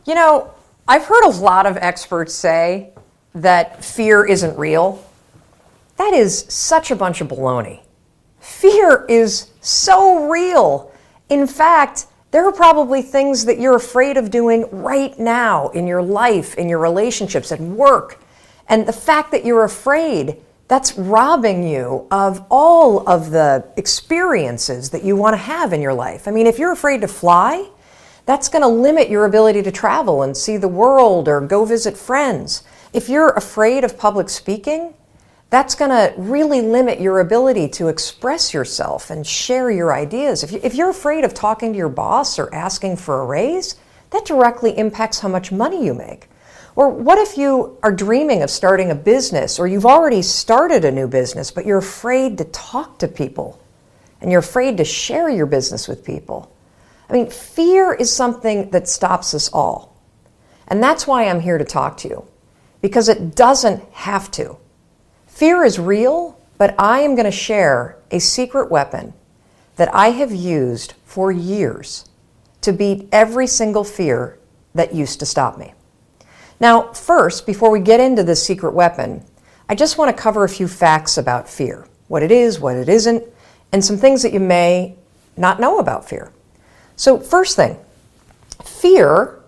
You know, I've heard a lot of experts say that fear isn't real. That is such a bunch of baloney. Fear is so real. In fact, there are probably things that you're afraid of doing right now in your life, in your relationships, at work. And the fact that you're afraid, that's robbing you of all of the experiences that you want to have in your life. I mean, if you're afraid to fly, that's going to limit your ability to travel and see the world or go visit friends. If you're afraid of public speaking, that's going to really limit your ability to express yourself and share your ideas. If you're afraid of talking to your boss or asking for a raise, that directly impacts how much money you make. Or what if you are dreaming of starting a business, or you've already started a new business, but you're afraid to talk to people and you're afraid to share your business with people? I mean, fear is something that stops us all. And that's why I'm here to talk to you, because it doesn't have to. Fear is real, but I am going to share a secret weapon that I have used for years to beat every single fear that used to stop me. Now, first, before we get into this secret weapon, I just want to cover a few facts about fear, what it is, what it isn't, and some things that you may not know about fear. So first thing, fear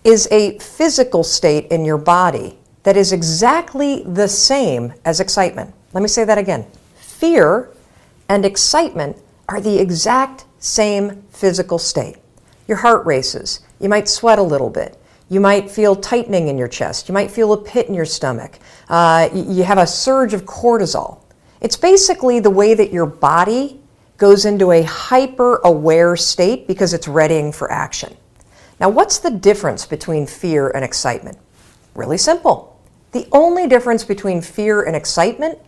is a physical state in your body that is exactly the same as excitement. Let me say that again. Fear and excitement are the exact same physical state. Your heart races. You might sweat a little bit. You might feel tightening in your chest. You might feel a pit in your stomach. You have a surge of cortisol. It's basically the way that your body goes into a hyper-aware state because it's readying for action. Now, what's the difference between fear and excitement? Really simple. The only difference between fear and excitement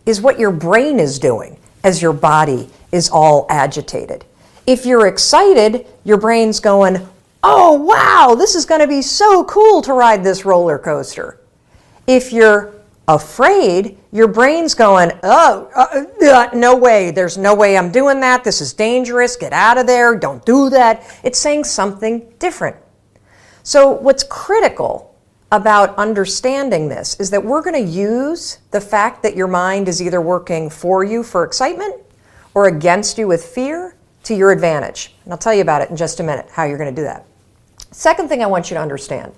is what your brain is doing as your body is all agitated. If you're excited, your brain's going, oh, wow, this is going to be so cool to ride this roller coaster. If you're afraid, your brain's going, no way, there's no way I'm doing that. This is dangerous. Get out of there. Don't do that. It's saying something different. So what's critical about understanding this is that we're going to use the fact that your mind is either working for you for excitement or against you with fear to your advantage. And I'll tell you about it in just a minute, how you're going to do that. Second thing I want you to understand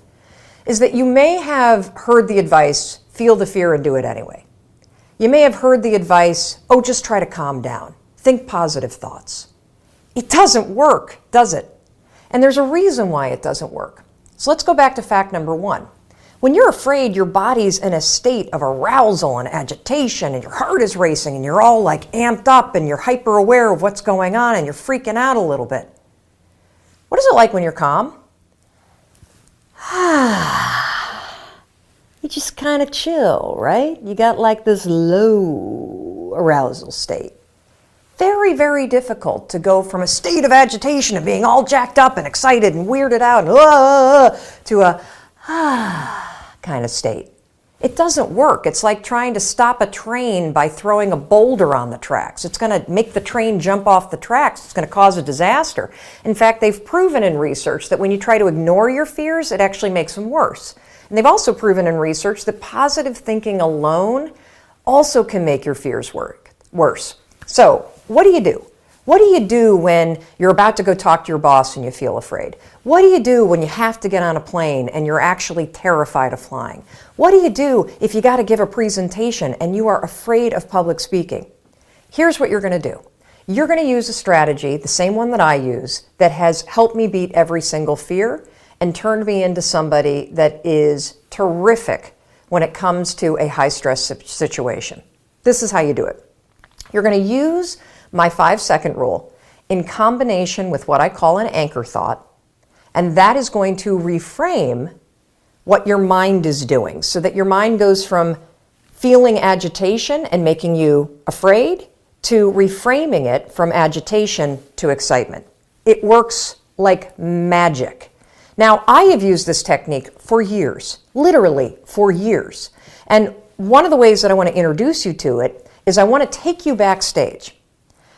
is that you may have heard the advice, feel the fear and do it anyway. You may have heard the advice, oh, just try to calm down. Think positive thoughts. It doesn't work, does it? And there's a reason why it doesn't work. So let's go back to fact number one. When you're afraid, your body's in a state of arousal and agitation, and your heart is racing, and you're all like amped up, and you're hyper aware of what's going on, and you're freaking out a little bit. What is it like when you're calm? You just kind of chill, right? You got like this low arousal state. Very, very difficult to go from a state of agitation and being all jacked up and excited and weirded out and to a kind of state. It doesn't work. It's like trying to stop a train by throwing a boulder on the tracks. It's going to make the train jump off the tracks. It's going to cause a disaster. In fact, they've proven in research that when you try to ignore your fears, it actually makes them worse. And they've also proven in research that positive thinking alone also can make your fears worse. So, what do you do? What do you do when you're about to go talk to your boss and you feel afraid? What do you do when you have to get on a plane and you're actually terrified of flying? What do you do if you got to give a presentation and you are afraid of public speaking? Here's what you're going to do. You're going to use a strategy, the same one that I use, that has helped me beat every single fear and turned me into somebody that is terrific when it comes to a high-stress situation. This is how you do it. You're going to use my 5-second rule in combination with what I call an anchor thought, and that is going to reframe what your mind is doing so that your mind goes from feeling agitation and making you afraid to reframing it from agitation to excitement. It works like magic. Now, I have used this technique for years, literally for years. And one of the ways that I want to introduce you to it is I want to take you backstage.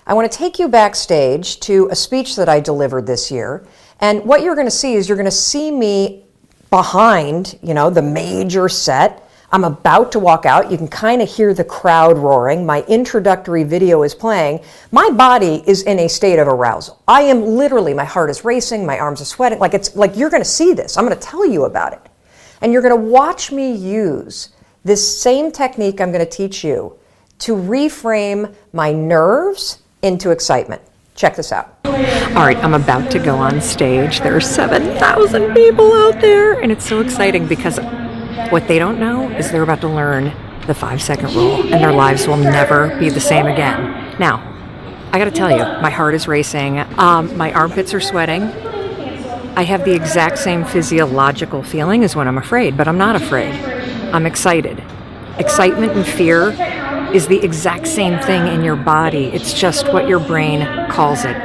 I want to take you backstage to a speech that I delivered this year. And what you're going to see is you're going to see me behind, the major set. I'm about to walk out. You can kind of hear the crowd roaring. My introductory video is playing. My body is in a state of arousal. I am literally, my heart is racing, my arms are sweating. It's like you're going to see this. I'm going to tell you about it. And you're going to watch me use this same technique I'm going to teach you to reframe my nerves into excitement. Check this out. All right, I'm about to go on stage. There are 7,000 people out there, and it's so exciting because what they don't know is they're about to learn the 5-second rule, and their lives will never be the same again. Now, I got to tell you, my heart is racing. My armpits are sweating. I have the exact same physiological feeling as when I'm afraid, but I'm not afraid. I'm excited. Excitement and fear is the exact same thing in your body. It's just what your brain calls it.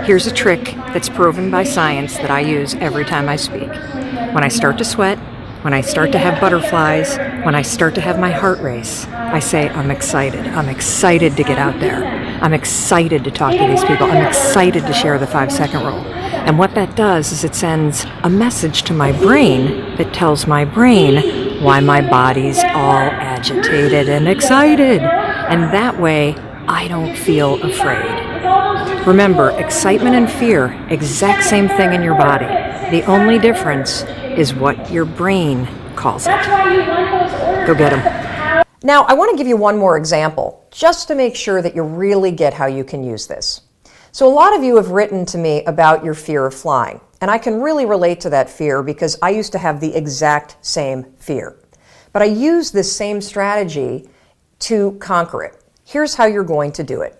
Here's a trick that's proven by science that I use every time I speak. When I start to sweat, when I start to have butterflies, when I start to have my heart race, I say, I'm excited. I'm excited to get out there. I'm excited to talk to these people. I'm excited to share the 5-second rule. And what that does is it sends a message to my brain that tells my brain why my body's all agitated and excited. And that way, I don't feel afraid. Remember, excitement and fear, exact same thing in your body. The only difference is what your brain calls it. Go get them. Now, I want to give you one more example, just to make sure that you really get how you can use this. So a lot of you have written to me about your fear of flying, and I can really relate to that fear because I used to have the exact same fear. But I use this same strategy to conquer it. Here's how you're going to do it.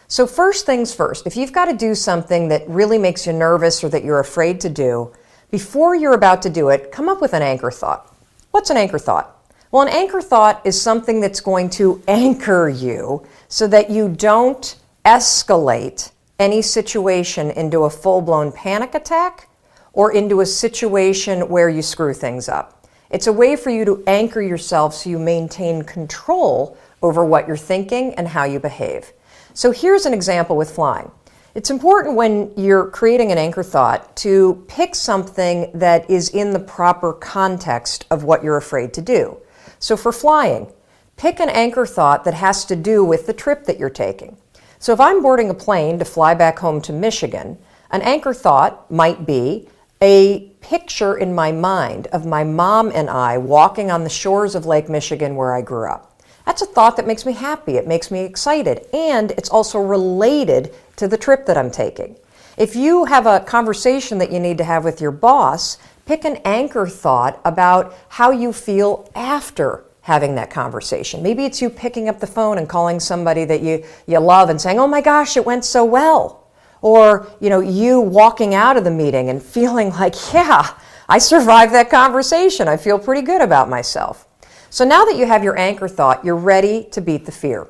So first things first, if you've got to do something that really makes you nervous or that you're afraid to do, before you're about to do it, come up with an anchor thought. What's an anchor thought? Well, an anchor thought is something that's going to anchor you so that you don't escalate any situation into a full-blown panic attack or into a situation where you screw things up. It's a way for you to anchor yourself so you maintain control over what you're thinking and how you behave. So here's an example with flying. It's important when you're creating an anchor thought to pick something that is in the proper context of what you're afraid to do. So for flying, pick an anchor thought that has to do with the trip that you're taking. So if I'm boarding a plane to fly back home to Michigan, an anchor thought might be a picture in my mind of my mom and I walking on the shores of Lake Michigan where I grew up. That's a thought that makes me happy, it makes me excited, and it's also related to the trip that I'm taking. If you have a conversation that you need to have with your boss, pick an anchor thought about how you feel after having that conversation. Maybe it's you picking up the phone and calling somebody that you love and saying, oh my gosh, it went so well. Or, you walking out of the meeting and feeling like, yeah, I survived that conversation. I feel pretty good about myself. So now that you have your anchor thought, you're ready to beat the fear.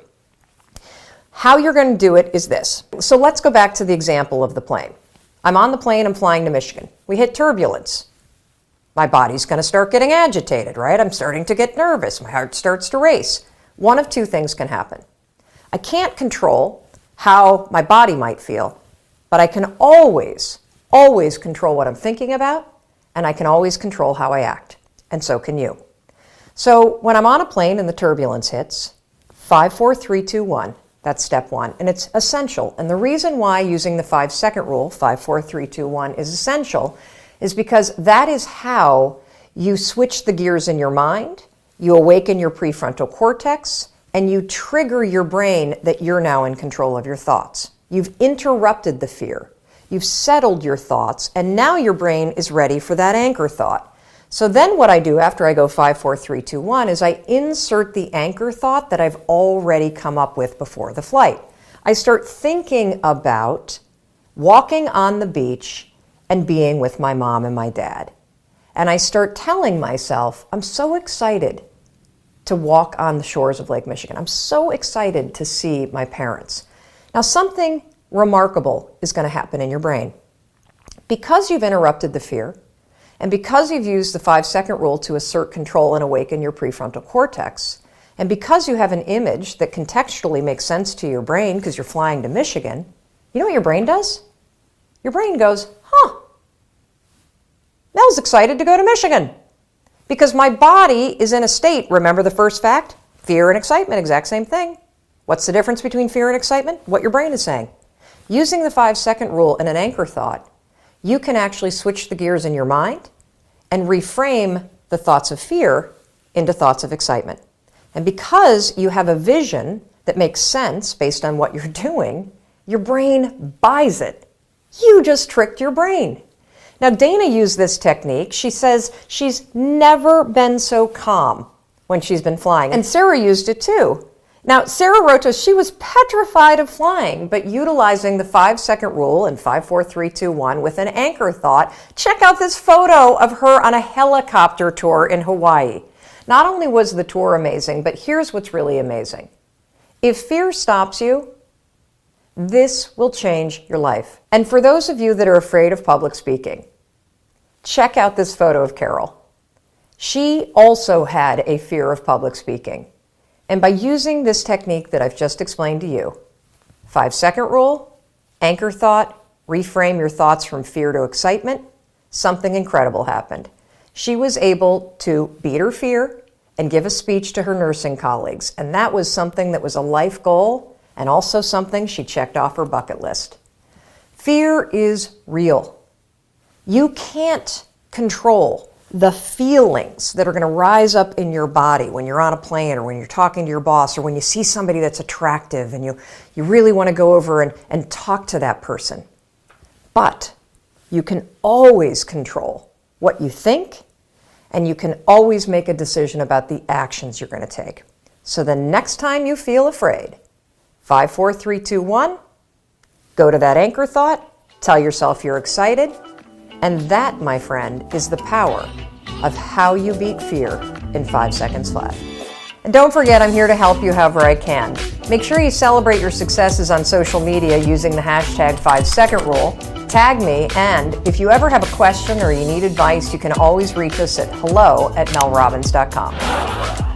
How you're going to do it is this. So let's go back to the example of the plane. I'm on the plane, I'm flying to Michigan. We hit turbulence. My body's going to start getting agitated, right? I'm starting to get nervous. My heart starts to race. One of two things can happen. I can't control how my body might feel, but I can always control what I'm thinking about, and I can always control how I act. And so can you. So when I'm on a plane and the turbulence hits, 5, 4, 3, 2, 1, that's step one. And it's essential. And the reason why using the 5-second rule, 5, 4, 3, 2, 1, is essential is because that is how you switch the gears in your mind, you awaken your prefrontal cortex, and you trigger your brain that you're now in control of your thoughts. You've interrupted the fear. You've settled your thoughts, and now your brain is ready for that anchor thought. So then what I do after I go 5, 4, 3, 2, 1 is I insert the anchor thought that I've already come up with before the flight. I start thinking about walking on the beach and being with my mom and my dad. And I start telling myself, I'm so excited to walk on the shores of Lake Michigan. I'm so excited to see my parents. Now, something remarkable is going to happen in your brain. Because you've interrupted the fear, and because you've used the 5-second rule to assert control and awaken your prefrontal cortex, and because you have an image that contextually makes sense to your brain because you're flying to Michigan, you know what your brain does? Your brain goes, huh, Mel Mel's excited to go to Michigan because my body is in a state. Remember the first fact? Fear and excitement, exact same thing. What's the difference between fear and excitement? What your brain is saying. Using the 5-second rule and an anchor thought, you can actually switch the gears in your mind and reframe the thoughts of fear into thoughts of excitement. And because you have a vision that makes sense based on what you're doing, your brain buys it. You just tricked your brain. Now, Dana used this technique. She says she's never been so calm when she's been flying. And Sarah used it too. Now, Sarah wrote to us, she was petrified of flying, but utilizing the 5-second rule in 5, 4, 3, 2, 1 with an anchor thought, check out this photo of her on a helicopter tour in Hawaii. Not only was the tour amazing, but here's what's really amazing. If fear stops you, this will change your life. And for those of you that are afraid of public speaking, check out this photo of Carol. She also had a fear of public speaking. And by using this technique that I've just explained to you, 5-second rule, anchor thought, reframe your thoughts from fear to excitement, something incredible happened. She was able to beat her fear and give a speech to her nursing colleagues. And that was something that was a life goal and also something she checked off her bucket list. Fear is real. You can't control the feelings that are going to rise up in your body when you're on a plane or when you're talking to your boss or when you see somebody that's attractive and you really want to go over and talk to that person. But you can always control what you think, and you can always make a decision about the actions you're going to take. So the next time you feel afraid, 5, 4, 3, 2, 1, go to that anchor thought, tell yourself you're excited, and that, my friend, is the power of how you beat fear in 5 seconds flat. And don't forget, I'm here to help you however I can. Make sure you celebrate your successes on social media using the hashtag 5-second rule. Tag me, and if you ever have a question or you need advice, you can always reach us at hello@melrobbins.com.